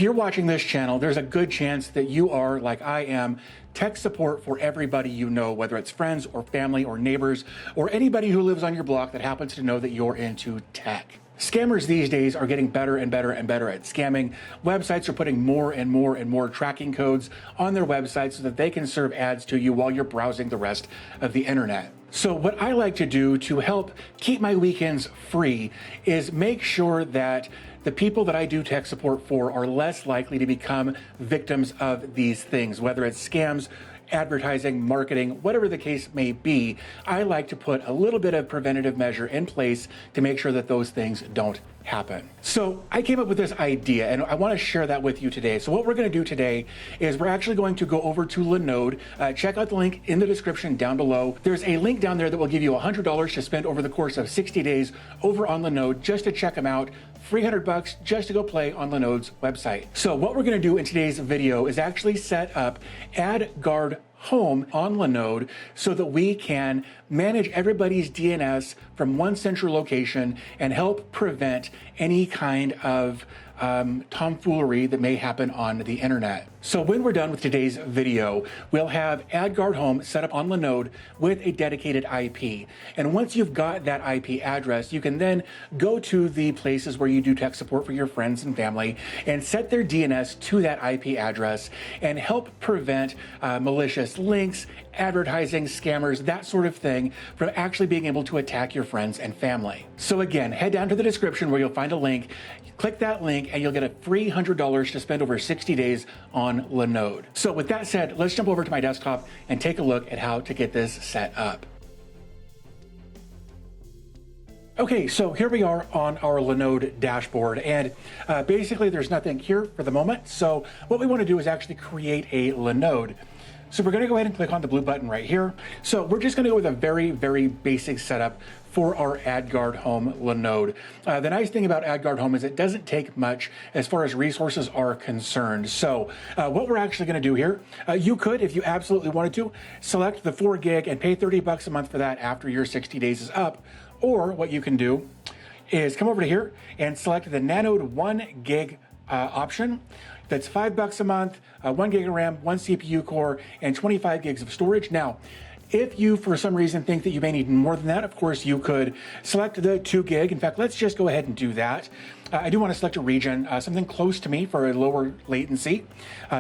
If you're watching this channel, there's a good chance that you are, like I am, tech support for everybody you know, whether it's friends or family or neighbors or anybody who lives on your block that happens to know that you're into tech. Scammers these days are getting better and better and better at scamming. Websites are putting more and more and more tracking codes on their websites so that they can serve ads to you while you're browsing the rest of the internet. So what I like to do to help keep my weekends free is make sure that the people that I do tech support for are less likely to become victims of these things, whether it's scams, advertising, marketing, whatever the case may be. I like to put a little bit of preventative measure in place to make sure that those things don't happen. So I came up with this idea and I want to share that with you today. So what we're going to do today is we're actually going to go over to Linode. Check out the link in the description down below. There's a link down there that will give you $100 to spend over the course of 60 days over on Linode just to check them out. $300 just to go play on Linode's website. So what we're going to do in today's video is actually set up AdGuard Home on Linode so that we can manage everybody's DNS from one central location and help prevent any kind of tomfoolery that may happen on the internet. So when we're done with today's video, we'll have AdGuard Home set up on Linode with a dedicated IP. And once you've got that IP address, you can then go to the places where you do tech support for your friends and family and set their DNS to that IP address and help prevent malicious links, advertising, scammers, that sort of thing from actually being able to attack your friends and family. So again, head down to the description where you'll find a link, click that link, and you'll get a free $100 to spend over 60 days on Linode. So with that said, let's jump over to my desktop and take a look at how to get this set up. Okay, so here we are on our Linode dashboard, and basically there's nothing here for the moment. So what we want to do is actually create a Linode. So we're going to go ahead and click on the blue button right here. So we're just going to go with a very, very basic setup for our AdGuard Home Linode. The nice thing about AdGuard Home is it doesn't take much as far as resources are concerned. So what we're actually going to do here, you could, if you absolutely wanted to, select the 4 gig and pay $30 a month for that after your 60 days is up. Or what you can do is come over to here and select the Nanode 1 gig option. That's $5 a month, 1 gig of RAM, 1 CPU core, and 25 gigs of storage. Now, if you, for some reason, think that you may need more than that, of course, you could select the 2 gig. In fact, let's just go ahead and do that. I do want to select a region, something close to me for a lower latency,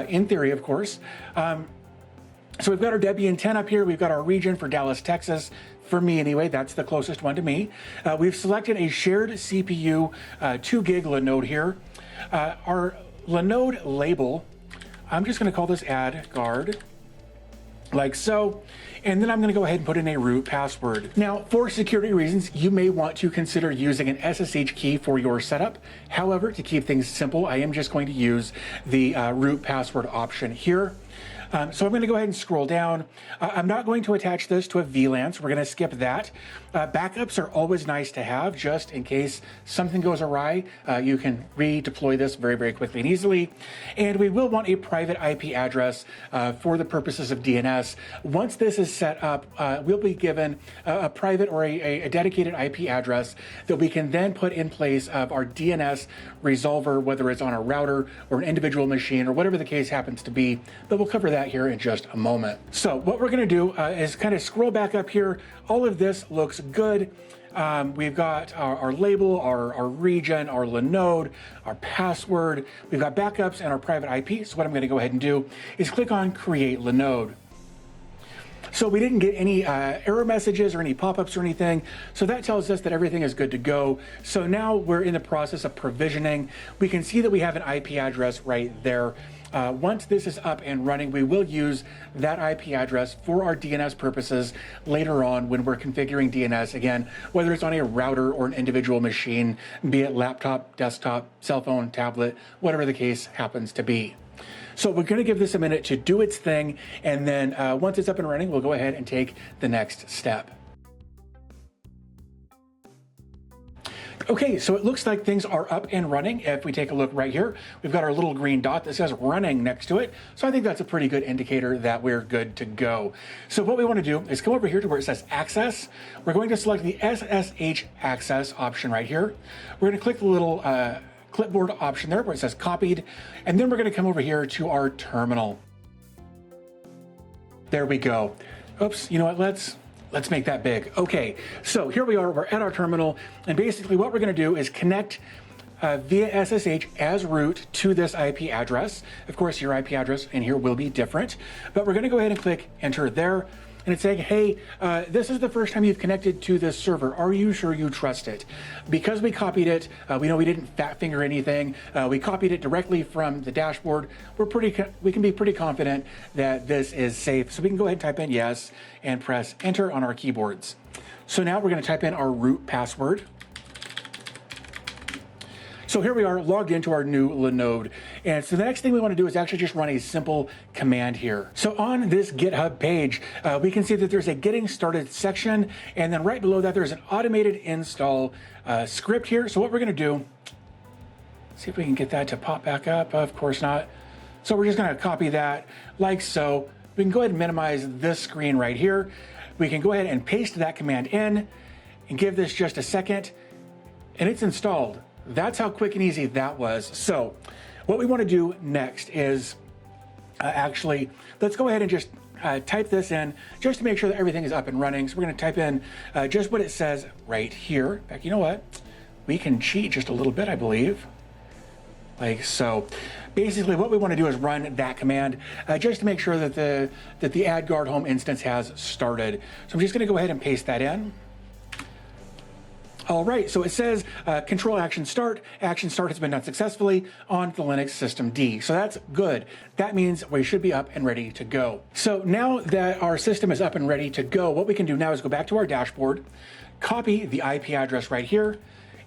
in theory, of course. So we've got our Debian 10 up here. We've got our region for Dallas, Texas. For me anyway, that's the closest one to me. We've selected a shared CPU 2 gig Linode here. Our Linode label, I'm just going to call this AdGuard, like so. And then I'm going to go ahead and put in a root password. Now, for security reasons, you may want to consider using an SSH key for your setup. However, to keep things simple, I am just going to use the root password option here. So I'm going to go ahead and scroll down. I'm not going to attach this to a VLAN, so we're going to skip that. Backups are always nice to have, just in case something goes awry. You can redeploy this very, very quickly and easily. And we will want a private IP address for the purposes of DNS. Once this is set up, we'll be given a private or a dedicated IP address that we can then put in place of our DNS resolver, whether it's on a router or an individual machine or whatever the case happens to be. But we'll cover that here in just a moment. So what we're going to do is kind of scroll back up here. All of this looks good. We've got our label, our region, our Linode, our password. We've got backups and our private IP. So what I'm going to go ahead and do is click on Create Linode. So we didn't get any error messages or any pop-ups or anything. So that tells us that everything is good to go. So now we're in the process of provisioning. We can see that we have an IP address right there. Once this is up and running, we will use that IP address for our DNS purposes later on when we're configuring DNS, again, whether it's on a router or an individual machine, be it laptop, desktop, cell phone, tablet, whatever the case happens to be. So we're going to give this a minute to do its thing, and then once it's up and running, we'll go ahead and take the next step. Okay, so it looks like things are up and running. If we take a look right here, we've got our little green dot that says running next to it. So I think that's a pretty good indicator that we're good to go. So what we want to do is come over here to where it says access. We're going to select the SSH access option right here. We're going to click the little clipboard option there where it says copied, and then we're going to come over here to our terminal. There we go. Oops, you know what, let's make that big. Okay, so here we are, we're at our terminal, and basically what we're going to do is connect via SSH as root to this IP address. Of course, your IP address in here will be different, but we're going to go ahead and click enter there. And it's saying, hey, this is the first time you've connected to this server. Are you sure you trust it? Because we copied it, we know we didn't fat finger anything. We copied it directly from the dashboard. We can be pretty confident that this is safe. So we can go ahead and type in yes and press enter on our keyboards. So now we're going to type in our root password. So here we are logged into our new Linode. And so the next thing we want to do is actually just run a simple command here. So on this GitHub page, we can see that there's a getting started section. And then right below that, there's an automated install script here. So what we're going to do, see if we can get that to pop back up. Of course not. So we're just going to copy that like so. We can go ahead and minimize this screen right here. We can go ahead and paste that command in and give this just a second. And it's installed. That's how quick and easy that was. So what we want to do next is actually, let's go ahead and just type this in just to make sure that everything is up and running. So we're going to type in just what it says right here. In fact, you know what? We can cheat just a little bit, I believe. Like so. Basically, what we want to do is run that command just to make sure that the AdGuard Home instance has started. So I'm just going to go ahead and paste that in. All right, so it says control action start. Action start has been done successfully on the Linux system D. So that's good. That means we should be up and ready to go. So now that our system is up and ready to go, what we can do now is go back to our dashboard, copy the IP address right here,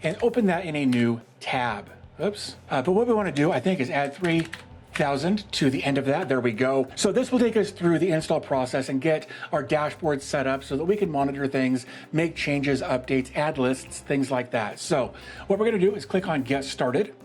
and open that in a new tab. Oops. But what we want to do, I think, is add 3,000 to the end of that. There we go. So this will take us through the install process and get our dashboard set up so that we can monitor things, make changes, updates, add lists, things like that. So what we're going to do is click on Get Started.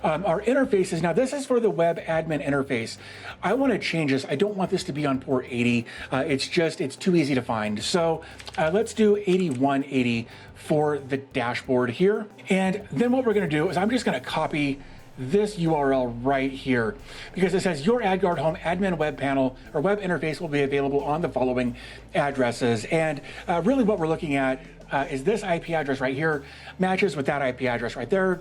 Our interfaces, now this is for the web admin interface. I want to change this. I don't want this to be on port 80. It's too easy to find. So let's do 8180 for the dashboard here. And then what we're going to do is I'm just going to copy this URL right here because it says your AdGuard Home admin web panel or web interface will be available on the following addresses. And really what we're looking at is this IP address right here matches with that IP address right there.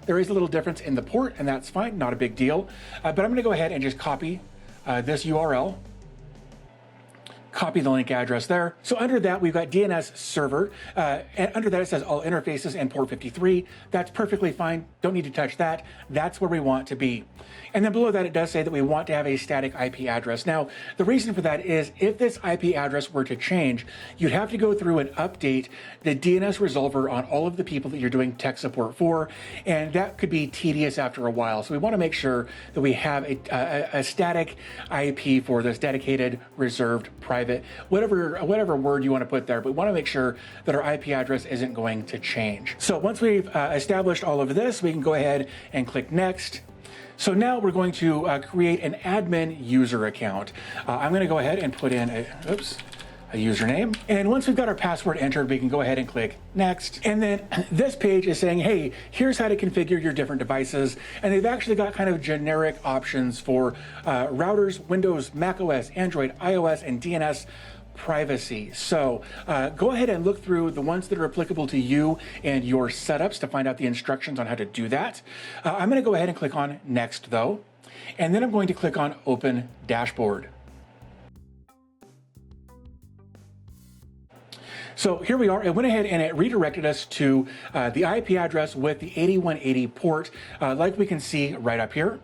There is a little difference in the port, and that's fine, not a big deal. But I'm going to go ahead and just copy this URL. Copy the link address there. So under that, we've got DNS server. And under that, it says all interfaces and port 53. That's perfectly fine. Don't need to touch that. That's where we want to be. And then below that, it does say that we want to have a static IP address. Now, the reason for that is if this IP address were to change, you'd have to go through and update the DNS resolver on all of the people that you're doing tech support for. And that could be tedious after a while. So we want to make sure that we have a static IP for this, dedicated, reserved, private, whatever word you want to put there, but we want to make sure that our IP address isn't going to change. So once we've established all of this, we can go ahead and click next. So now we're going to create an admin user account. I'm going to go ahead and put in a username. And once we've got our password entered, we can go ahead and click next. And then this page is saying, hey, here's how to configure your different devices. And they've actually got kind of generic options for routers, Windows, Mac OS, Android, iOS, and DNS privacy. So go ahead and look through the ones that are applicable to you and your setups to find out the instructions on how to do that. I'm going to go ahead and click on next though. And then I'm going to click on open dashboard. So here we are. It went ahead and it redirected us to the IP address with the 8180 port, like we can see right up here.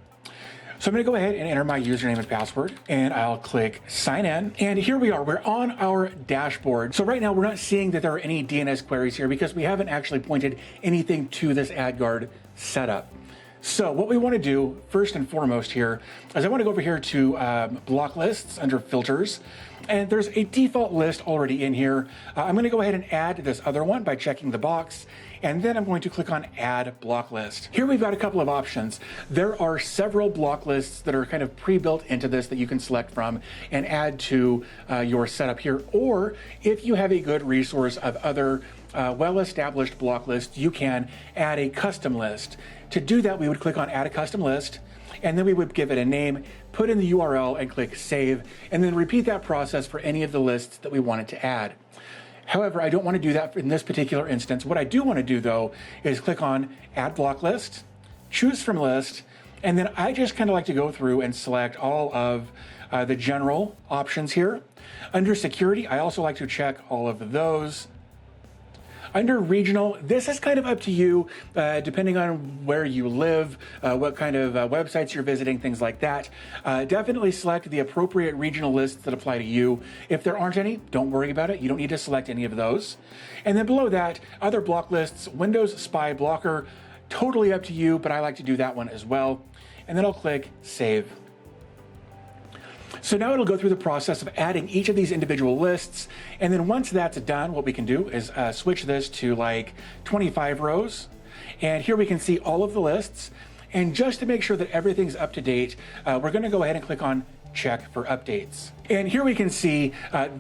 So I'm going to go ahead and enter my username and password, and I'll click sign in. And here we are. We're on our dashboard. So right now we're not seeing that there are any DNS queries here because we haven't actually pointed anything to this AdGuard setup. So what we want to do first and foremost here is I want to go over here to block lists under filters. And there's a default list already in here. I'm going to go ahead and add this other one by checking the box. And then I'm going to click on add block list. Here we've got a couple of options. There are several block lists that are kind of pre-built into this that you can select from and add to your setup here. Or if you have a good resource of other well-established block list, you can add a custom list. To do that, we would click on Add a Custom List, and then we would give it a name, put in the URL, and click Save, and then repeat that process for any of the lists that we wanted to add. However, I don't want to do that in this particular instance. What I do want to do, though, is click on Add Block List, choose from List, and then I just kind of like to go through and select all of the general options here. Under Security, I also like to check all of those. Under regional, this is kind of up to you, depending on where you live, what kind of websites you're visiting, things like that. Definitely select the appropriate regional lists that apply to you. If there aren't any, don't worry about it. You don't need to select any of those. And then below that, other block lists, Windows Spy Blocker, totally up to you, but I like to do that one as well. And then I'll click Save. So now it'll go through the process of adding each of these individual lists. And then once that's done, what we can do is switch this to like 25 rows. And here we can see all of the lists. And just to make sure that everything's up to date, we're going to go ahead and click on Check for Updates. And here we can see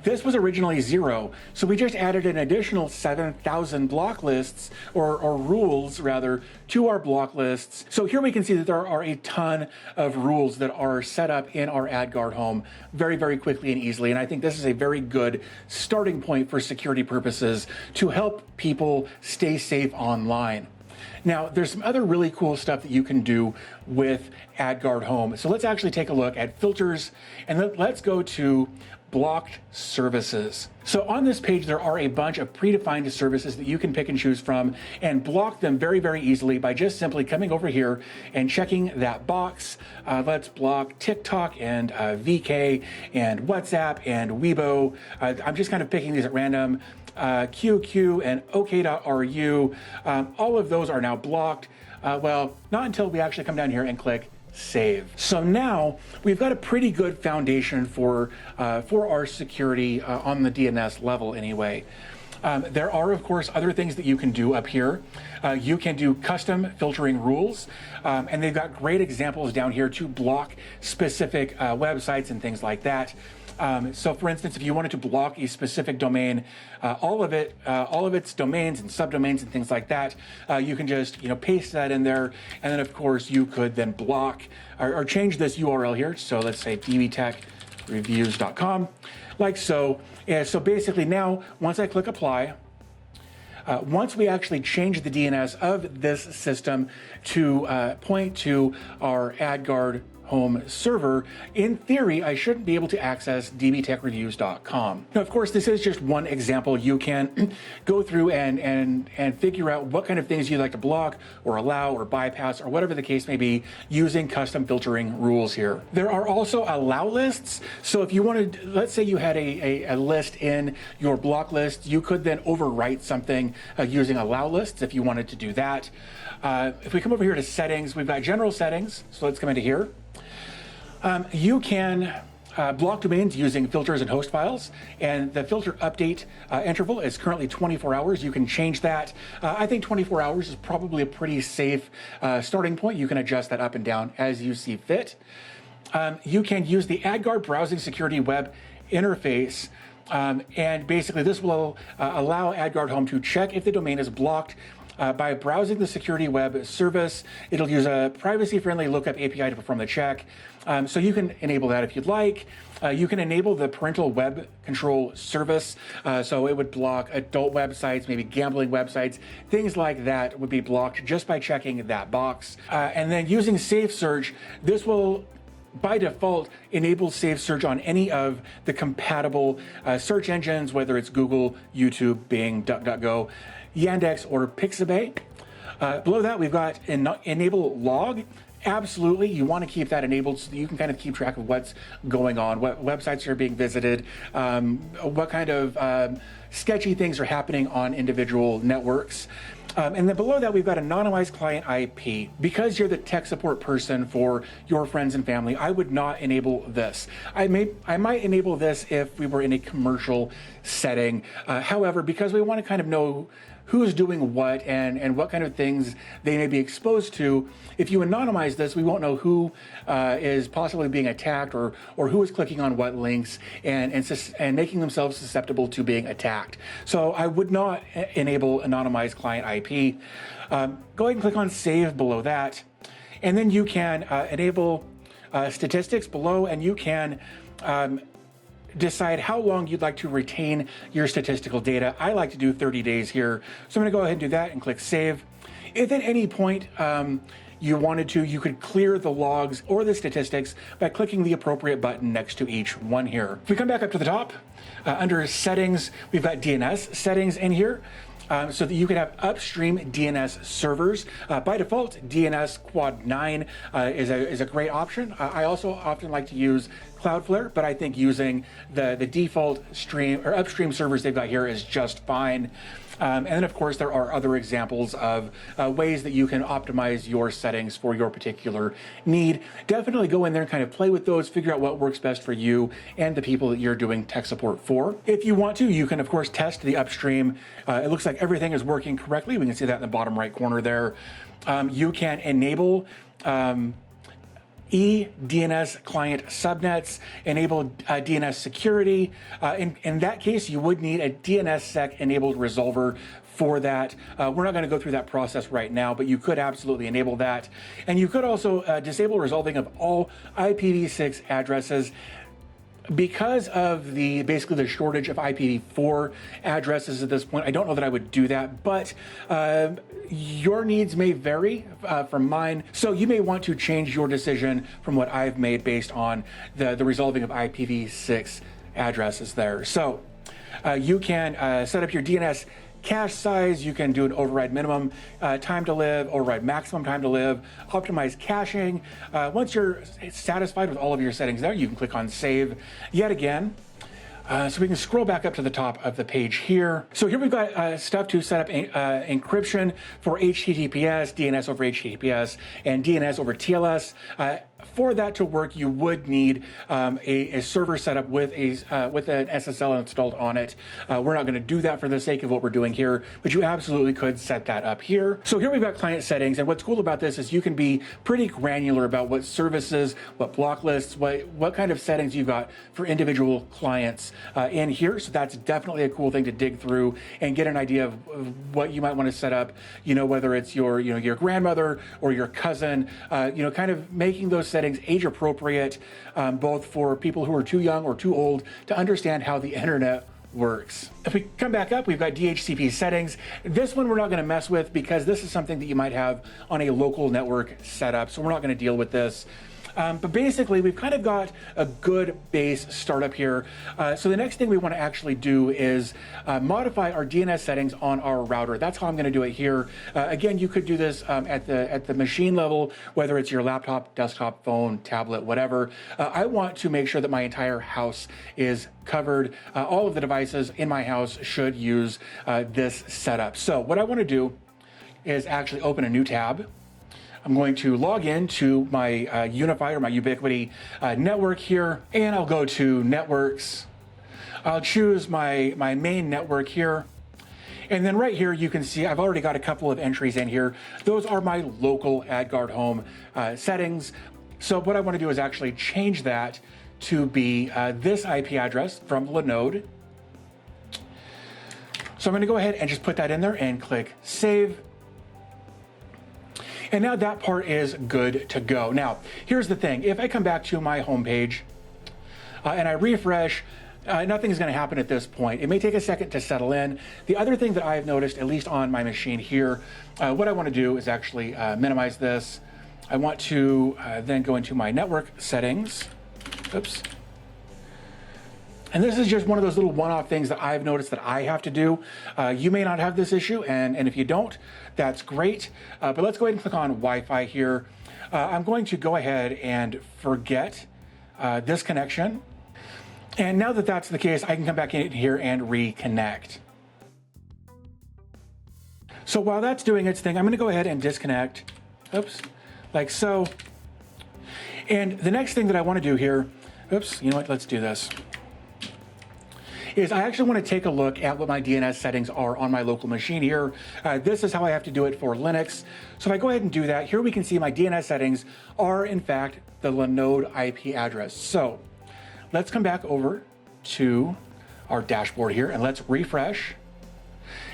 this was originally 0. So we just added an additional 7,000 block lists or rules rather to our block lists. So here we can see that there are a ton of rules that are set up in our AdGuard Home very, very quickly and easily. And I think this is a very good starting point for security purposes to help people stay safe online. Now, there's some other really cool stuff that you can do with AdGuard Home. So let's actually take a look at filters, and let's go to blocked services. So on this page, there are a bunch of predefined services that you can pick and choose from and block them very, very easily by just simply coming over here and checking that box. Let's block TikTok and VK and WhatsApp and Weibo. I'm just kind of picking these at random. QQ and OK.ru, all of those are now blocked. Well, not until we actually come down here and click Save. So now we've got a pretty good foundation for our security on the DNS level anyway. There are, of course, other things that you can do up here. You can do custom filtering rules, and they've got great examples down here to block specific websites and things like that. So for instance, if you wanted to block a specific domain, all of its domains and subdomains and things like that, you can just paste that in there, and then of course you could then block or change this URL here. So let's say dbtechreviews.com, like so. And so basically now, once I click apply, once we actually change the DNS of this system to point to our AdGuard Home server, in theory, I shouldn't be able to access dbtechreviews.com. Now, of course, this is just one example. You can go through and figure out what kind of things you'd like to block or allow or bypass or whatever the case may be using custom filtering rules here. There are also allow lists. So if you wanted, let's say you had a list in your block list, you could then overwrite something using allow lists if you wanted to do that. If we come over here to settings, we've got general settings. So let's come into here. You can block domains using filters and host files, and the filter update interval is currently 24 hours. You can change that. I think 24 hours is probably a pretty safe starting point. You can adjust that up and down as you see fit. You can use the AdGuard browsing security web interface, and basically this will allow AdGuard Home to check if the domain is blocked by browsing the security web service. It'll use a privacy-friendly lookup API to perform the check. So you can enable that if you'd like. You can enable the parental web control service. So it would block adult websites, maybe gambling websites, things like that would be blocked just by checking that box. And then using Safe Search, this will by default enable Safe Search on any of the compatible search engines, whether it's Google, YouTube, Bing, DuckDuckGo, Yandex, or Pixabay. Below that, we've got enable log. Absolutely, you want to keep that enabled so that you can kind of keep track of what's going on, what websites are being visited, what kind of sketchy things are happening on individual networks. And then below that, we've got anonymized client IP. Because you're the tech support person for your friends and family, I would not enable this. I might enable this if we were in a commercial setting. However, because we want to kind of know who's doing what and what kind of things they may be exposed to. If you anonymize this, we won't know who is possibly being attacked or who is clicking on what links and making themselves susceptible to being attacked. So I would not enable anonymized client IP. Go ahead and click on Save below that. And then you can enable statistics below, and you can decide how long you'd like to retain your statistical data. I like to do 30 days here. So I'm gonna go ahead and do that and click Save. If at any point you wanted to, you could clear the logs or the statistics by clicking the appropriate button next to each one here. If we come back up to the top, under Settings, we've got DNS settings in here. So that you could have upstream DNS servers. By default, DNS Quad 9 is a great option. I also often like to use Cloudflare, but I think using the default stream or upstream servers they've got here is just fine. And then, of course, there are other examples of ways that you can optimize your settings for your particular need. Definitely go in there and kind of play with those, figure out what works best for you and the people that you're doing tech support for. If you want to, you can, of course, test the upstream. It looks like everything is working correctly. We can see that in the bottom right corner there. You can enable eDNS client subnets, enable DNS security. In that case, you would need a DNSSEC enabled resolver for that. We're not going to go through that process right now, but you could absolutely enable that. And you could also disable resolving of all IPv6 addresses. Because of basically the shortage of IPv4 addresses at this point, I don't know that I would do that, but your needs may vary from mine. So you may want to change your decision from what I've made based on the resolving of IPv6 addresses there. So you can set up your DNS cache size. You can do an override minimum time to live, override maximum time to live, optimize caching. Once you're satisfied with all of your settings there, you can click on Save yet again. So we can scroll back up to the top of the page here. So here we've got stuff to set up encryption for HTTPS, DNS over HTTPS, and DNS over TLS. For that to work, you would need a server set up with an SSL installed on it. We're not going to do that for the sake of what we're doing here, but you absolutely could set that up here. So here we've got client settings, and what's cool about this is you can be pretty granular about what services, what block lists, what kind of settings you've got for individual clients in here. So that's definitely a cool thing to dig through and get an idea of what you might want to set up. You know, whether it's your grandmother or your cousin. Kind of making those settings age appropriate, both for people who are too young or too old to understand how the internet works. If we come back up, we've got DHCP settings. This one we're not going to mess with because this is something that you might have on a local network setup, so we're not going to deal with this. But basically, we've kind of got a good base startup here. So the next thing we want to actually do is modify our DNS settings on our router. That's how I'm going to do it here. Again, you could do this at the machine level, whether it's your laptop, desktop, phone, tablet, whatever. I want to make sure that my entire house is covered. All of the devices in my house should use this setup. So what I want to do is actually open a new tab. I'm going to log in to my Unified or my Ubiquity network here, and I'll go to Networks. I'll choose my main network here. And then right here, you can see I've already got a couple of entries in here. Those are my local AdGuard Home settings. So what I want to do is actually change that to be this IP address from Linode. So I'm going to go ahead and just put that in there and click Save. And now that part is good to go. Now, here's the thing. If I come back to my home page and I refresh, nothing's going to happen at this point. It may take a second to settle in. The other thing that I've noticed, at least on my machine here, what I want to do is actually minimize this. I want to then go into my network settings. Oops. And this is just one of those little one-off things that I've noticed that I have to do. You may not have this issue, and if you don't, that's great. But let's go ahead and click on Wi-Fi here. I'm going to go ahead and forget this connection. And now that that's the case, I can come back in here and reconnect. So while that's doing its thing, I'm going to go ahead and disconnect. Oops, like so. And the next thing that I want to do here, oops, you know what, let's do this. is I actually want to take a look at what my DNS settings are on my local machine here. This is how I have to do it for Linux. So if I go ahead and do that, here we can see my DNS settings are in fact the Linode IP address. So let's come back over to our dashboard here and let's refresh.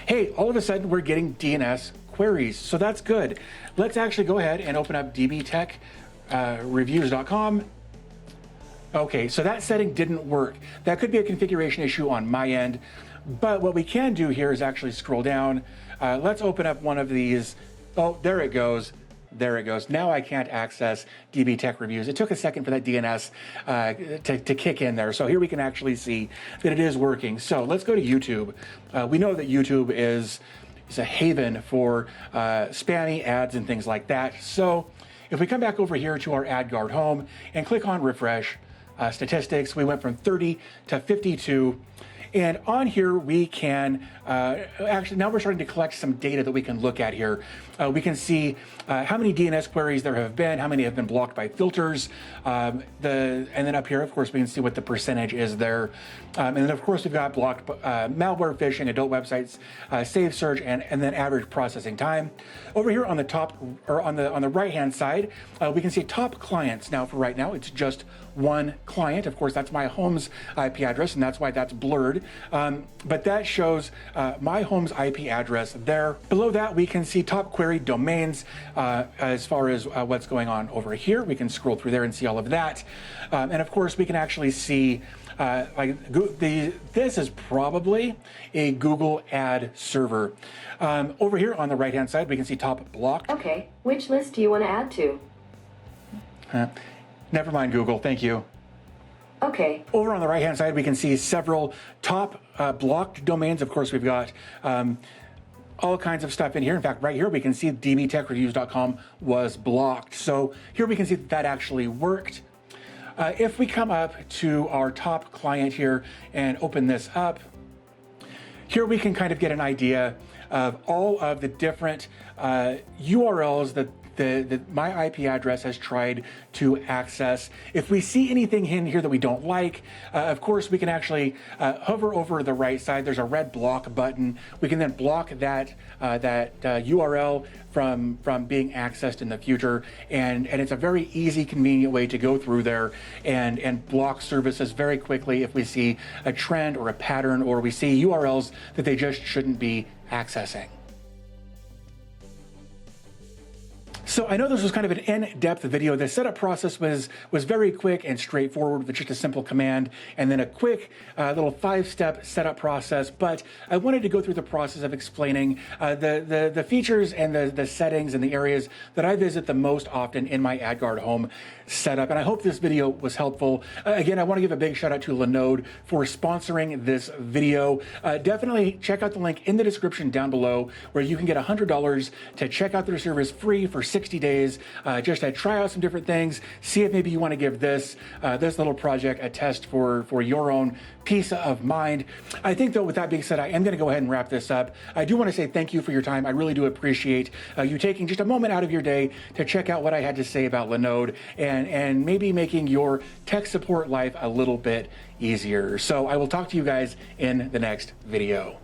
Hey, all of a sudden we're getting DNS queries, so that's good. Let's actually go ahead and open up dbtechreviews.com. Okay, so that setting didn't work. That could be a configuration issue on my end, but what we can do here is actually scroll down. Let's open up one of these. Oh, there it goes. There it goes. Now I can't access DB Tech Reviews. It took a second for that DNS to kick in there. So here we can actually see that it is working. So let's go to YouTube. We know that YouTube is a haven for spammy ads and things like that. So if we come back over here to our AdGuard Home and click on refresh statistics, we went from 30 to 52. And on here, we can, actually, now we're starting to collect some data that we can look at here. We can see how many DNS queries there have been, how many have been blocked by filters. And then up here, of course, we can see what the percentage is there. And then, of course, we've got blocked malware, phishing, adult websites, save search, and then average processing time. Over here on the top, or on the right-hand side, we can see top clients. Now, for right now, it's just one client. Of course, that's my home's IP address, and that's why that's blurred. But that shows my home's IP address there. Below that, we can see top query domains as far as what's going on over here. We can scroll through there and see all of that. And of course, we can actually see this is probably a Google ad server. Over here on the right-hand side, we can see top blocked. Okay, which list do you want to add to? Never mind, Google. Thank you. Okay. Over on the right-hand side, we can see several top blocked domains. Of course, we've got all kinds of stuff in here. In fact, right here, we can see dbtechreviews.com was blocked. So here we can see that actually worked. If we come up to our top client here and open this up, here we can kind of get an idea of all of the different URLs that my IP address has tried to access. If we see anything in here that we don't like, of course, we can actually hover over the right side. There's a red block button. We can then block that URL from being accessed in the future. And it's a very easy, convenient way to go through there and block services very quickly if we see a trend or a pattern, or we see URLs that they just shouldn't be accessing. So I know this was kind of an in-depth video. The setup process was very quick and straightforward with just a simple command and then a quick little 5-step setup process. But I wanted to go through the process of explaining the features and the settings and the areas that I visit the most often in my AdGuard Home setup. And I hope this video was helpful. Again, I want to give a big shout out to Linode for sponsoring this video. Definitely check out the link in the description down below where you can get $100 to check out their service free for 60 days, just to try out some different things, see if maybe you want to give this little project a test for your own peace of mind. I think, though, with that being said, I am going to go ahead and wrap this up. I do want to say thank you for your time. I really do appreciate you taking just a moment out of your day to check out what I had to say about Linode and maybe making your tech support life a little bit easier. So I will talk to you guys in the next video.